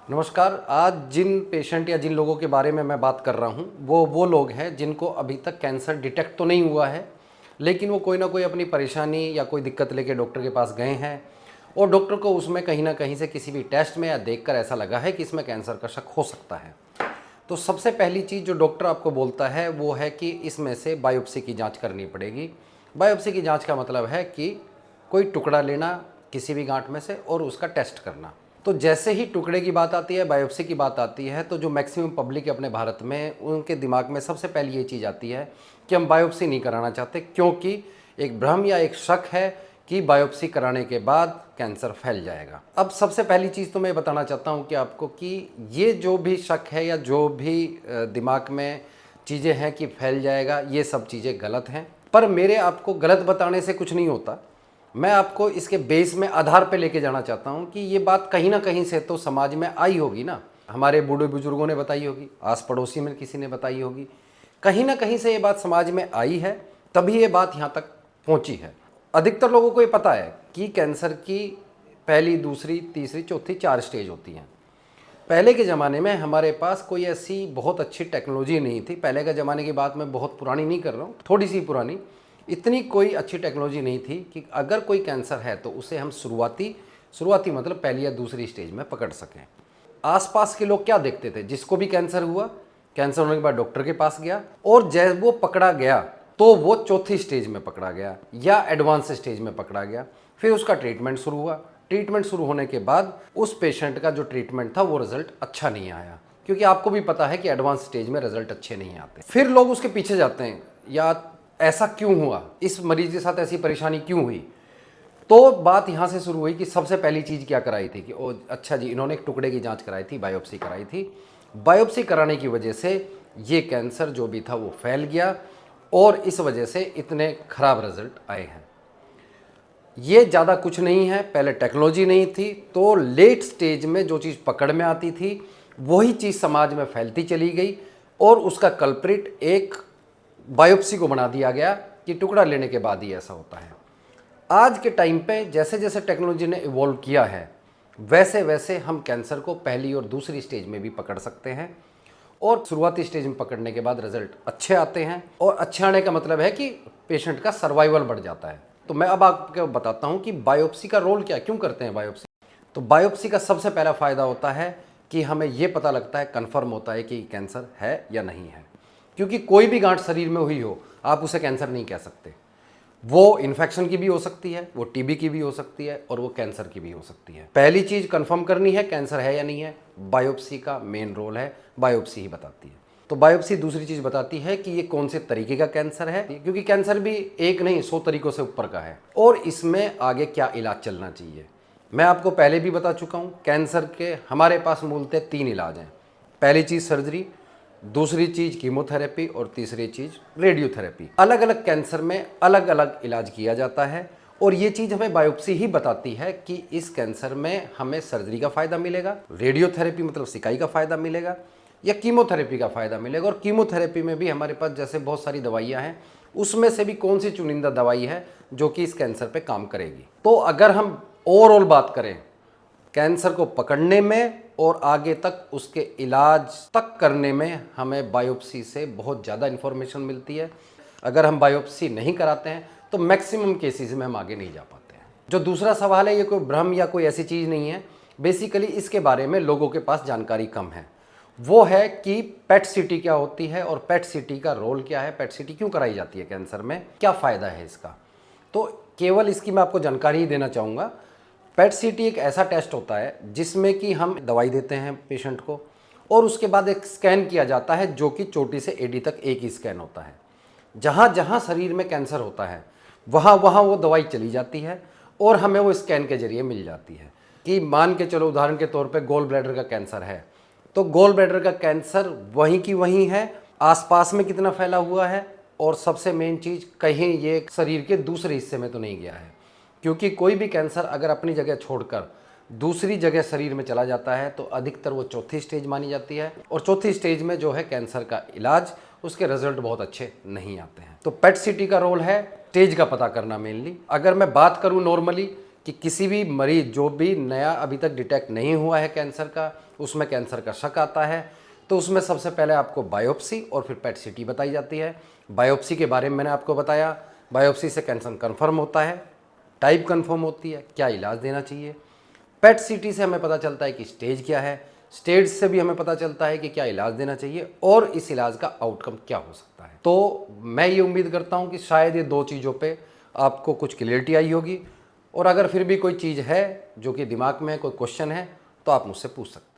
नमस्कार। आज जिन पेशेंट या जिन लोगों के बारे में मैं बात कर रहा हूँ वो लोग हैं जिनको अभी तक कैंसर डिटेक्ट तो नहीं हुआ है, लेकिन वो कोई ना कोई अपनी परेशानी या कोई दिक्कत लेके डॉक्टर के पास गए हैं और डॉक्टर को उसमें कहीं ना कहीं से किसी भी टेस्ट में या देखकर ऐसा लगा है कि इसमें कैंसर का शक हो सकता है। तो सबसे पहली चीज़ जो डॉक्टर आपको बोलता है वो है कि इसमें से बायोप्सी की जाँच करनी पड़ेगी। बायोप्सी की जाँच का मतलब है कि कोई टुकड़ा लेना किसी भी गांठ में से और उसका टेस्ट करना। तो जैसे ही टुकड़े की बात आती है, बायोप्सी की बात आती है, तो जो मैक्सिमम पब्लिक है अपने भारत में, उनके दिमाग में सबसे पहले ये चीज़ आती है कि हम बायोप्सी नहीं कराना चाहते, क्योंकि एक भ्रम या एक शक है कि बायोप्सी कराने के बाद कैंसर फैल जाएगा। अब सबसे पहली चीज़ तो मैं बताना चाहता हूँ कि आपको कि ये जो भी शक है या जो भी दिमाग में चीज़ें हैं कि फैल जाएगा, ये सब चीज़ें गलत हैं। पर मेरे आपको गलत बताने से कुछ नहीं होता। मैं आपको इसके बेस में आधार पे लेके जाना चाहता हूँ कि ये बात कहीं ना कहीं से तो समाज में आई होगी ना। हमारे बूढ़े बुजुर्गों ने बताई होगी, आस पड़ोसी में किसी ने बताई होगी, कहीं ना कहीं से ये बात समाज में आई है, तभी ये बात यहाँ तक पहुँची है। अधिकतर लोगों को ये पता है कि कैंसर की पहली, दूसरी, तीसरी, चौथी 4 स्टेज होती हैं। पहले के ज़माने में हमारे पास कोई ऐसी बहुत अच्छी टेक्नोलॉजी नहीं थी। पहले के ज़माने की बात मैं बहुत पुरानी नहीं कर रहा हूँ, थोड़ी सी पुरानी। इतनी कोई अच्छी टेक्नोलॉजी नहीं थी कि अगर कोई कैंसर है तो उसे हम शुरुआती मतलब पहली या दूसरी स्टेज में पकड़ सकें। आसपास के लोग क्या देखते थे, जिसको भी कैंसर हुआ, कैंसर होने के बाद डॉक्टर के पास गया और जब वो पकड़ा गया तो वो चौथी स्टेज में पकड़ा गया या एडवांस स्टेज में पकड़ा गया। फिर उसका ट्रीटमेंट शुरू हुआ। ट्रीटमेंट शुरू होने के बाद उस पेशेंट का जो ट्रीटमेंट था वो रिजल्ट अच्छा नहीं आया, क्योंकि आपको भी पता है कि एडवांस स्टेज में रिजल्ट अच्छे नहीं आते। फिर लोग उसके पीछे जाते हैं, या ऐसा क्यों हुआ, इस मरीज के साथ ऐसी परेशानी क्यों हुई। तो बात यहाँ से शुरू हुई कि सबसे पहली चीज़ क्या कराई थी कि ओ अच्छा जी, इन्होंने एक टुकड़े की जांच कराई थी, बायोप्सी कराई थी। बायोप्सी कराने की वजह से ये कैंसर जो भी था वो फैल गया और इस वजह से इतने खराब रिजल्ट आए हैं। ये ज़्यादा कुछ नहीं है। पहले टेक्नोलॉजी नहीं थी, तो लेट स्टेज में जो चीज़ पकड़ में आती थी वही चीज़ समाज में फैलती चली गई और उसका कल्प्रिट एक बायोप्सी को बना दिया गया कि टुकड़ा लेने के बाद ही ऐसा होता है। आज के टाइम पे जैसे जैसे टेक्नोलॉजी ने इवॉल्व किया है, वैसे वैसे हम कैंसर को पहली और दूसरी स्टेज में भी पकड़ सकते हैं और शुरुआती स्टेज में पकड़ने के बाद रिजल्ट अच्छे आते हैं। और अच्छे आने का मतलब है कि पेशेंट का सर्वाइवल बढ़ जाता है। तो मैं अब आपको बताता हूँ कि बायोप्सी का रोल क्या, क्यों करते हैं बायोप्सी। तो बायोप्सी का सबसे पहला फ़ायदा होता है कि हमें ये पता लगता है, कन्फर्म होता है कि कैंसर है या नहीं है। क्योंकि कोई भी गांठ शरीर में हुई हो, आप उसे कैंसर नहीं कह सकते। वो इन्फेक्शन की भी हो सकती है, वो टीबी की भी हो सकती है और वो कैंसर की भी हो सकती है। पहली चीज़ कंफर्म करनी है कैंसर है या नहीं है, बायोप्सी का मेन रोल है, बायोप्सी ही बताती है। तो बायोप्सी दूसरी चीज़ बताती है कि ये कौन से तरीके का कैंसर है, क्योंकि कैंसर भी एक नहीं 100 तरीकों से ऊपर का है और इसमें आगे क्या इलाज चलना चाहिए। मैं आपको पहले भी बता चुका हूँ, कैंसर के हमारे पास मूलतः 3 इलाज हैं। पहली चीज़ सर्जरी, दूसरी चीज़ कीमोथेरेपी और तीसरी चीज़ रेडियोथेरेपी। अलग अलग कैंसर में अलग अलग इलाज किया जाता है और ये चीज़ हमें बायोप्सी ही बताती है कि इस कैंसर में हमें सर्जरी का फ़ायदा मिलेगा, रेडियोथेरेपी मतलब सिकाई का फ़ायदा मिलेगा या कीमोथेरेपी का फ़ायदा मिलेगा। और कीमोथेरेपी में भी हमारे पास जैसे बहुत सारी दवाइयाँ हैं, उसमें से भी कौन सी चुनिंदा दवाई है जो कि इस कैंसर पर काम करेगी। तो अगर हम ओवरऑल बात करें कैंसर को पकड़ने में और आगे तक उसके इलाज तक करने में, हमें बायोप्सी से बहुत ज़्यादा इन्फॉर्मेशन मिलती है। अगर हम बायोप्सी नहीं कराते हैं तो मैक्सिमम केसेस में हम आगे नहीं जा पाते हैं। जो दूसरा सवाल है, ये कोई भ्रम या कोई ऐसी चीज़ नहीं है। बेसिकली इसके बारे में लोगों के पास जानकारी कम है। वो है कि पेट सीटी क्या होती है और पेट सीटी का रोल क्या है, पेट सीटी क्यों कराई जाती है कैंसर में, क्या फ़ायदा है इसका। तो केवल इसकी मैं आपको जानकारी ही देना चाहूँगा। पेट सीटी एक ऐसा टेस्ट होता है जिसमें कि हम दवाई देते हैं पेशेंट को और उसके बाद एक स्कैन किया जाता है, जो कि चोटी से एडी तक एक ही स्कैन होता है। जहाँ जहाँ शरीर में कैंसर होता है वहाँ वहाँ वो दवाई चली जाती है और हमें वो स्कैन के जरिए मिल जाती है। कि मान के चलो उदाहरण के तौर पे गोल ब्लैडर का कैंसर है, तो गोल ब्लैडर का कैंसर वहीं की वहीं है, आसपास में कितना फैला हुआ है और सबसे मेन चीज़ कहीं ये शरीर के दूसरे हिस्से में तो नहीं गया है। क्योंकि कोई भी कैंसर अगर अपनी जगह छोड़कर दूसरी जगह शरीर में चला जाता है तो अधिकतर वो चौथी स्टेज मानी जाती है और चौथी स्टेज में जो है कैंसर का इलाज, उसके रिजल्ट बहुत अच्छे नहीं आते हैं। तो पेट सीटी का रोल है स्टेज का पता करना मेनली। अगर मैं बात करूं नॉर्मली कि किसी भी मरीज जो भी नया अभी तक डिटेक्ट नहीं हुआ है कैंसर का उसमें कैंसर का शक आता है, तो उसमें सबसे पहले आपको बायोप्सी और फिर पेट सीटी बताई जाती है। बायोप्सी के बारे में मैंने आपको बताया, बायोप्सी से कैंसर कंफर्म होता है, टाइप कंफर्म होती है, क्या इलाज देना चाहिए। पेट सीटी से हमें पता चलता है कि स्टेज क्या है, स्टेज से भी हमें पता चलता है कि क्या इलाज देना चाहिए और इस इलाज का आउटकम क्या हो सकता है। तो मैं ये उम्मीद करता हूँ कि शायद ये 2 चीज़ों पे आपको कुछ क्लियरिटी आई होगी, और अगर फिर भी कोई चीज़ है जो कि दिमाग में कोई क्वेश्चन है तो आप मुझसे पूछ सकते हैं।